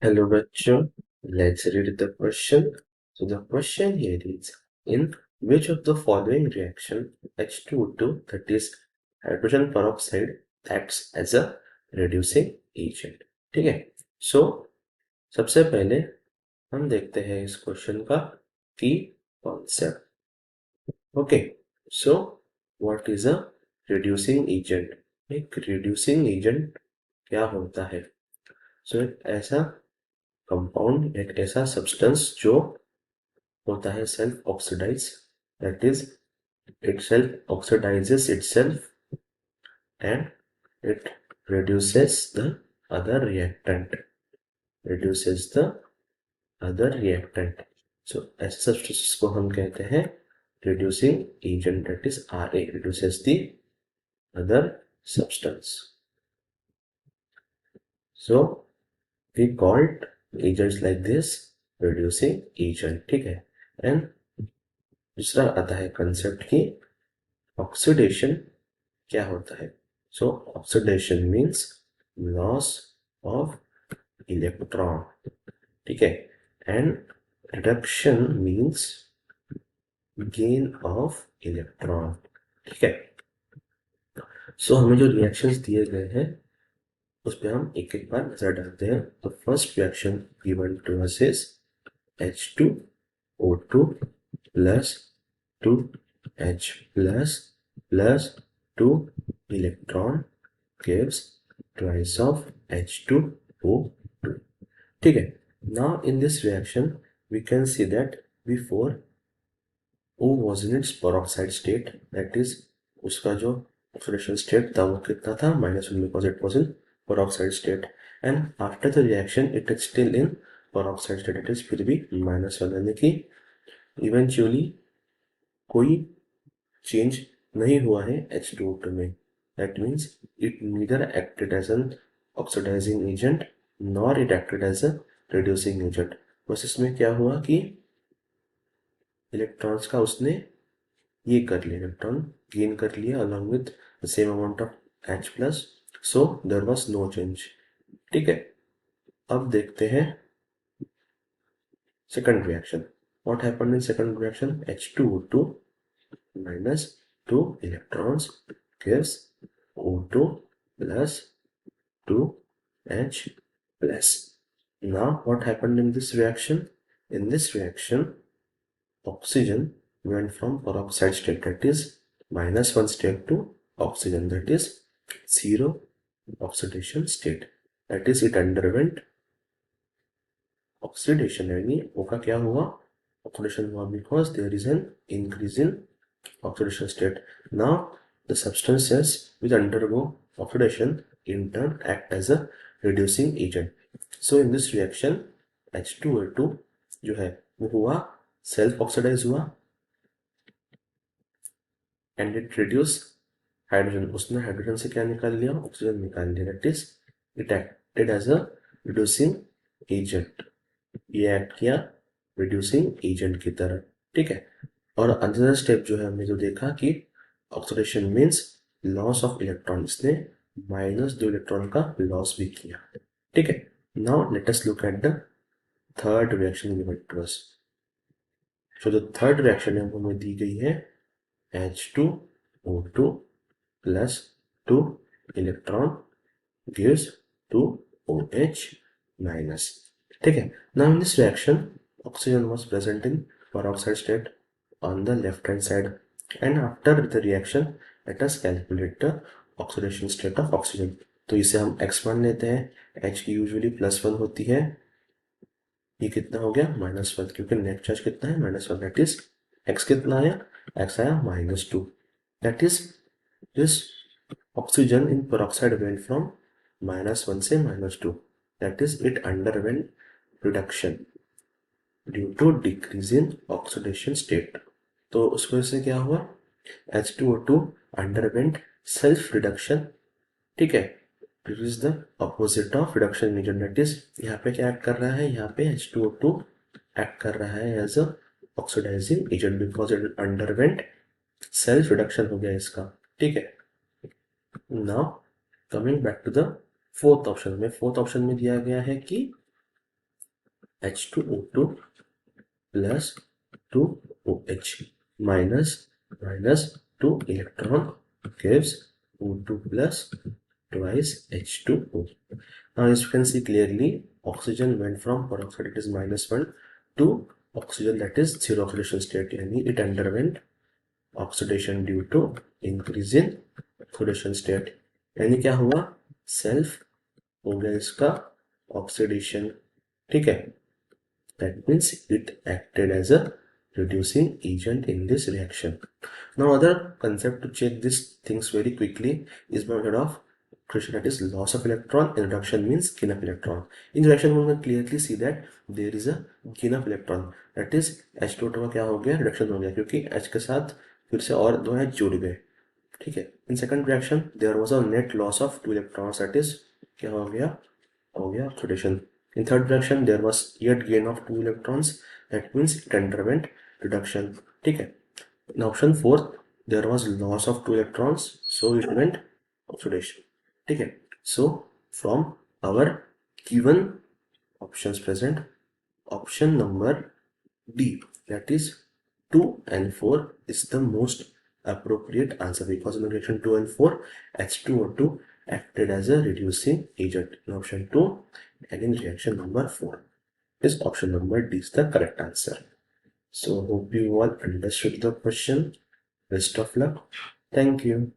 Hello, bachcho. Let's read the question. So the question here is, in which of the following reaction H2O2, that is hydrogen peroxide, acts as a reducing agent? ठीक है. So सबसे पहले हम देखते हैं इस question का की concept. Okay. So what is a reducing agent? एक रिड्यूसिंग एजेंट क्या होता है? सो एक ऐसा कंपाउंड, एक ऐसा सब्सटेंस जो होता है self oxidise, that is it self oxidises itself and it reduces the other reactant reduces the other reactant. So ऐसे substances को हम कहते हैं reducing agent, that is Ra, reduces the other substance. So we called agents like this reducing agent. ठीक है. And दूसरा आता है कंसेप्ट की ऑक्सीडेशन क्या होता है. सो oxidation means loss of electron. ठीक है. And reduction means gain of electron. ठीक है. सो हमें जो रिएक्शंस दिए गए हैं उस पर हम एक एक बार नजर डालते हैं. तो first reaction given to us is H2O2 plus 2H plus 2 electron gives twice of H2O2. ठीक है. Now in this reaction we can see that before O was in its peroxide state, that is उसका जो oxidation state था वो कितना था, -1, because it was in peroxide state. And after the reaction it is still in peroxide state, it is फिर भी -1, यानी कि इवेंचुअली कोई चेंज नहीं हुआ है H2O2 में. That means it neither acted as an oxidising agent nor it acted as a reducing agent. बस इसमें क्या हुआ कि इलेक्ट्रॉन्स का उसने ये कर लिया, इलेक्ट्रॉन गेन कर लिया along with the same amount of H plus. So there was no change. ठीक है. अब देखते हैं second reaction. What happened in second reaction? H2O2 minus 2 electrons gives O2 plus 2H plus. Now what happened in this reaction? In this reaction oxygen went from peroxide state, that is -1 state, to oxygen, that is 0 oxidation state. That is it underwent oxidation. यानी O का क्या हुआ? Oxidation हुआ because there is an increase in oxidation state. Now the substances which undergo oxidation in turn act as a reducing agent. So in this reaction H2O2 जो है वो हुआ self oxidise हुआ एंड इट रिड्यूस हाइड्रोजन. उसने hydrogen से क्या निकाल लिया? ऑक्सीजन निकाल लिया. That is it acted as a reducing agent. ये एक्ट किया रिड्यूसिंग एजेंट की तरह. ठीक है. और अनदर स्टेप जो है हमने जो देखा कि oxidation means loss of electron, इसने -2 इलेक्ट्रॉन का लॉस भी किया. ठीक है. Now let us look at the third reaction given to us. So जो थर्ड रिएक्शन है वो हमें दी गई है H2O2 plus 2 electron gives 2OH minus. ठीक है. Now in this reaction oxygen was present in peroxide state on the left hand side, and after the reaction let us calculate the oxidation state of oxygen. तो इसे हम x मान लेते हैं. H की usually +1 होती है. ये कितना हो गया? -1, क्योंकि नेट चार्ज कितना है? -1. दैट इज x कितना आया? x आया -2. That is this oxygen in peroxide went from -1 से -2. That is it underwent reduction due to decrease in oxidation state. तो उस वजह से क्या हुआ? H2O2 underwent self reduction. ठीक है. It is the opposite of reduction agent. That is यहाँ पे क्या एक्ट कर रहा है? यहाँ पे H2O2 एक्ट कर रहा है as a oxidising agent because it underwent self reduction हो गया इसका. ठीक है. Now coming back to the fourth option में. फोर्थ ऑप्शन में दिया गया है कि H2O2 plus 2OH minus 2 electron gives O2 plus twice H2O. Now as you can see clearly, oxygen went from peroxide, that is -1, to oxygen, that is zero oxidation state, yani it underwent oxidation due to increase in oxidation state. यानी क्या हुआ, self हो गया इसका oxidation, ठीक है. That means it acted as a reducing agent in this reaction. Now other concept to check these things very quickly is by method of oxidation, that is loss of electron, and reduction means gain of electron. In reaction we can clearly see that there is a gain of electron, that is H2O का क्या हो गया, reduction हो गया, क्योंकि H के साथ फिर से और दो H जुड़ गए, ठीक है. In second reaction there was a net loss of 2 electrons, that is क्या हो गया oxidation. In third reaction there was yet gain of 2 electrons, that means it underwent reduction, ठीक है. In option 4 there was loss of 2 electrons, so it went oxidation, ठीक है. So from our given options present, option number D, that is 2 and 4 is the most appropriate answer, because in reaction 2 and 4 H2O2 acted as a reducing agent in option 2, and in reaction number 4 is option number D is the correct answer. So hope you all understood the question. Best of luck. Thank you.